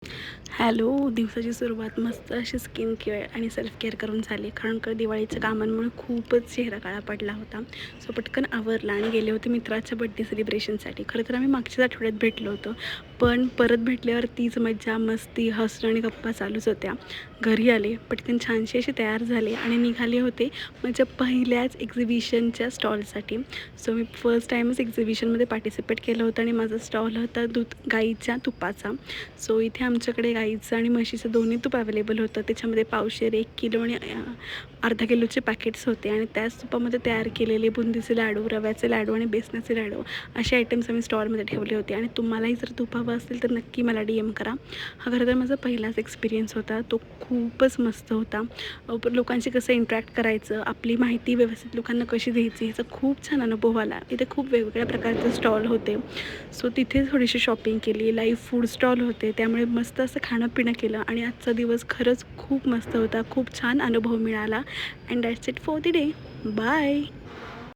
Hello, दिवसाची सुरुवात मस्त अशी स्किन केअर आणि सेल्फ केअर करून झाली. कारण का दिवाळीच्या कामांमुळे खूपच चेहरा काळा पडला होता. सो पटकन आवरला आणि गेले होते मित्राच्या बड्डे सेलिब्रेशनसाठी. खरं तर आम्ही मागच्याच आठवड्यात भेटलो होतो, पण परत भेटल्यावर तीच मज्जा, मस्ती, हसणं आणि गप्पा चालूच होत्या. घरी आले, पटकन छानशी अशी तयार झाले आणि निघाले होते माझ्या पहिल्याच एक्झिबिशनच्या स्टॉलसाठी. सो मी फर्स्ट टाईमच एक्झिबिशनमध्ये पार्टिसिपेट केलं होतं आणि माझा स्टॉल होता गाईच्या तुपाचा. सो इथे आमच्याकडे गाईचं आणि म्हशीचं दोन्ही तूप अवेलेबल होतं. त्याच्यामध्ये पावशेर, 1 किलो आणि अर्धा किलोचे पॅकेट्स होते आणि त्याच तुपामध्ये तयार केलेले बुंदीचे लाडू, रव्याचे लाडू आणि बेसनाचे लाडू असे आयटम्स आम्ही स्टॉलमध्ये ठेवले होते. आणि तुम्हालाही जर तूप हवं असेल तर नक्की मला DM करा. हा खरं तर माझा पहिलाच एक्सपिरियन्स होता. तो खूपच मस्त होता. लोकांशी कसं इंटरॅक्ट करायचं, आपली माहिती व्यवस्थित लोकांना कशी द्यायची, ह्याचा खूप छान अनुभव आला. इथे खूप वेगवेगळ्या प्रकारचे स्टॉल होते. सो तिथे थोडीशी शॉपिंग केली. लाईव्ह फूड स्टॉल होते, त्यामुळे मस्त असं खाणं पिणं केलं आणि आजचा दिवस खरंच खूप मस्त होता. खूप छान अनुभव मिळाला. And that's it for the day. Bye.